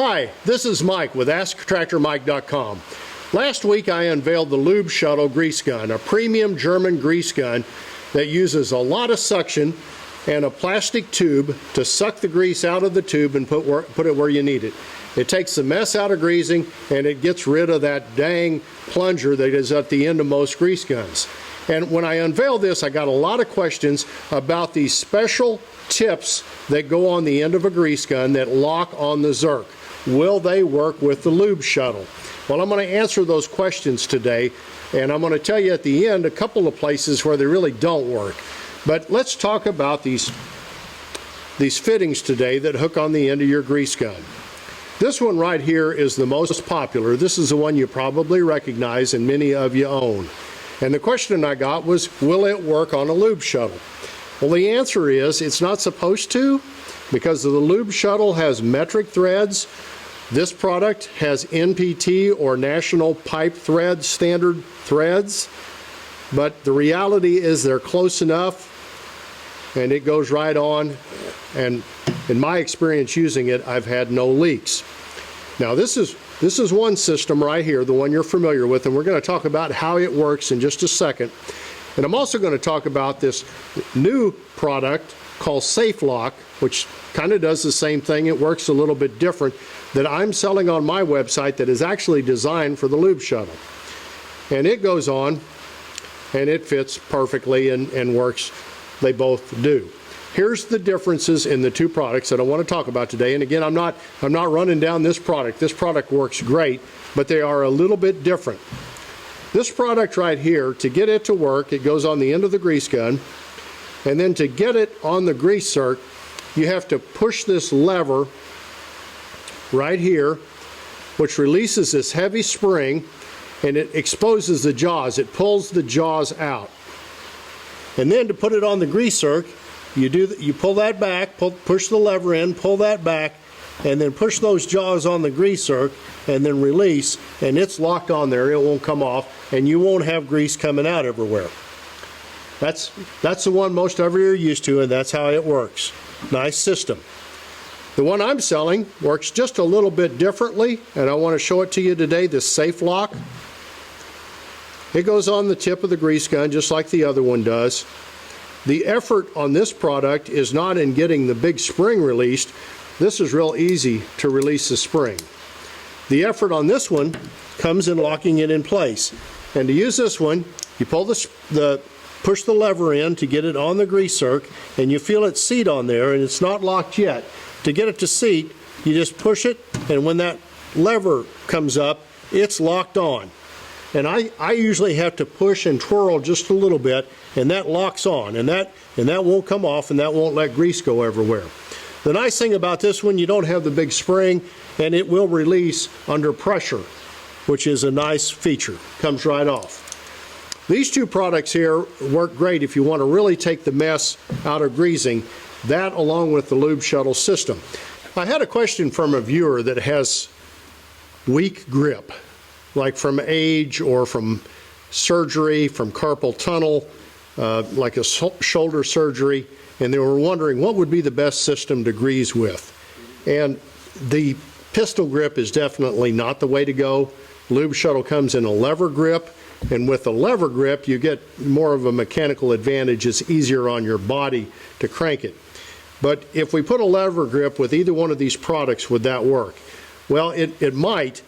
Hi, this is Mike with AskTractorMike.com. Last week I unveiled the Lube Shuttle grease gun, a premium German grease gun that uses a lot of suction and a plastic tube to suck the grease out of the tube and put it where you need it. It takes the mess out of greasing and it gets rid of that dang plunger that is at the end of most grease guns. And when I unveiled this, I got a lot of questions about these special tips that go on the end of a grease gun that lock on the zerk. Will they work with the Lube Shuttle? Well, I'm going to answer those questions today, and I'm going to tell you at the end a couple of places where they really don't work. But let's talk about these fittings today that hook on the end of your grease gun. This one right here is the most popular. This is the one you probably recognize and many of you own. And the question I got was, will it work on a Lube Shuttle? Well, the answer is it's not supposed to, because the Lube Shuttle has metric threads. This product has NPT or National Pipe Thread standard threads, but the reality is they're close enough and it goes right on, and in my experience using it, I've had no leaks. Now this is one system right here, the one you're familiar with, and we're going to talk about how it works in just a second. And I'm also going to talk about this new product called safeLOCK, which kind of does the same thing. It works a little bit different, that I'm selling on my website that is actually designed for the Lube Shuttle. And it goes on and it fits perfectly and works. They both do. Here's the differences in the two products that I want to talk about today. And again, I'm not running down this product. This product works great, but they are a little bit different. This product right here, to get it to work, it goes on the end of the grease gun, and then to get it on the grease zerk, you have to push this lever right here, which releases this heavy spring, and it exposes the jaws. It pulls the jaws out. And then to put it on the grease zerk, you pull that back, push the lever in, pull that back, and then push those jaws on the grease zerk, and then release, and it's locked on there. It won't come off, and you won't have grease coming out everywhere. That's the one most of you are used to, and that's how it works. Nice system. The one I'm selling works just a little bit differently, and I want to show it to you today, this safeLOCK. It goes on the tip of the grease gun just like the other one does. The effort on this product is not in getting the big spring released. This is real easy to release the spring. The effort on this one comes in locking it in place. And to use this one, you pull push the lever in to get it on the grease zerk, and you feel it seat on there, and it's not locked yet. To get it to seat, you just push it, and when that lever comes up, it's locked on. And I usually have to push and twirl just a little bit, and that locks on, and that won't come off, and that won't let grease go everywhere. The nice thing about this one, you don't have the big spring, and it will release under pressure, which is a nice feature. Comes right off. These two products here work great if you want to really take the mess out of greasing, that along with the Lube Shuttle system. I had a question from a viewer that has weak grip, like from age or from surgery, from carpal tunnel, like a shoulder surgery, and they were wondering what would be the best system to grease with. And the pistol grip is definitely not the way to go. Lube Shuttle comes in a lever grip, and with a lever grip you get more of a mechanical advantage. It's easier on your body to crank it. But if we put a lever grip with either one of these products, would that work? Well, it might.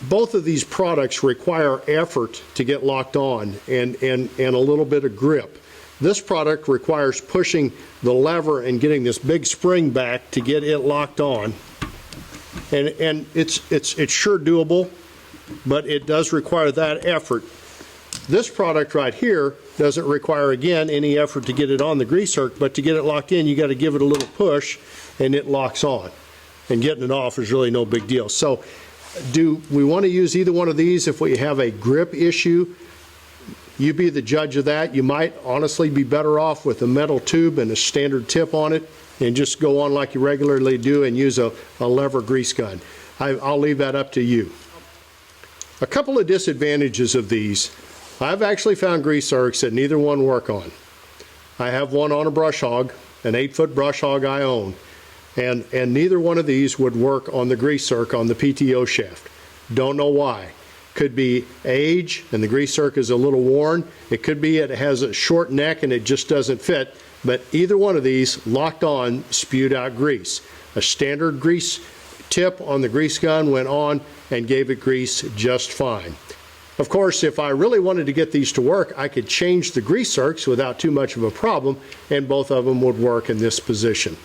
Both of these products require effort to get locked on and a little bit of grip. This product requires pushing the lever and getting this big spring back to get it locked on. And it's sure doable, but it does require that effort. This product right here doesn't require, again, any effort to get it on the grease zerk, but to get it locked in, you got to give it a little push and it locks on. And getting it off is really no big deal. So do we want to use either one of these if we have a grip issue? You be the judge of that. You might honestly be better off with a metal tube and a standard tip on it and just go on like you regularly do and use a lever grease gun. I'll leave that up to you. A couple of disadvantages of these. I've actually found grease zerks that neither one work on. I have one on a brush hog, an 8-foot brush hog I own. and neither one of these would work on the grease zerk on the PTO shaft. Don't know why. Could be age and the grease zerk is a little worn. It could be it has a short neck and it just doesn't fit, but either one of these locked on spewed out grease. A standard grease tip on the grease gun went on and gave it grease just fine. Of course, if I really wanted to get these to work, I could change the grease zerks without too much of a problem, and both of them would work in this position.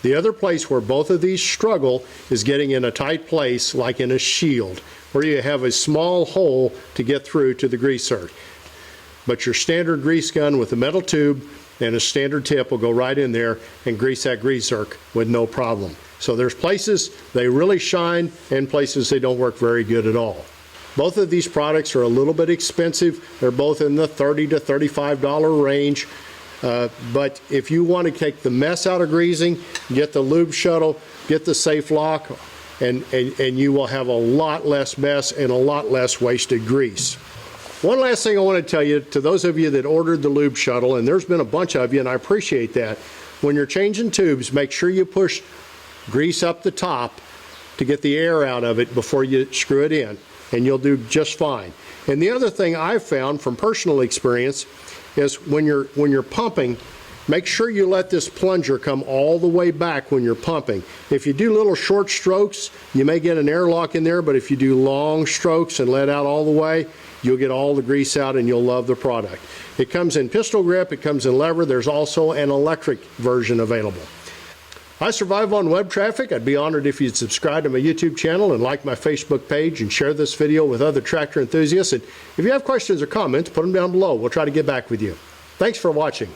The other place where both of these struggle is getting in a tight place, like in a shield, where you have a small hole to get through to the grease zerk. But your standard grease gun with a metal tube and a standard tip will go right in there and grease that grease zerk with no problem. So there's places they really shine and places they don't work very good at all. Both of these products are a little bit expensive. They're both in the $30 to $35 range. But if you want to take the mess out of greasing, get the Lube Shuttle, get the safeLOCK, and you will have a lot less mess and a lot less wasted grease. One last thing I want to tell you, to those of you that ordered the Lube Shuttle, and there's been a bunch of you, and I appreciate that, when you're changing tubes, make sure you push grease up the top to get the air out of it before you screw it in, and you'll do just fine. And the other thing I've found from personal experience is when you're pumping, make sure you let this plunger come all the way back when you're pumping. If you do little short strokes, you may get an airlock in there, but if you do long strokes and let out all the way, you'll get all the grease out and you'll love the product. It comes in pistol grip, it comes in lever, there's also an electric version available. I survive on web traffic. I'd be honored if you'd subscribe to my YouTube channel and like my Facebook page and share this video with other tractor enthusiasts. And if you have questions or comments, put them down below. We'll try to get back with you. Thanks for watching.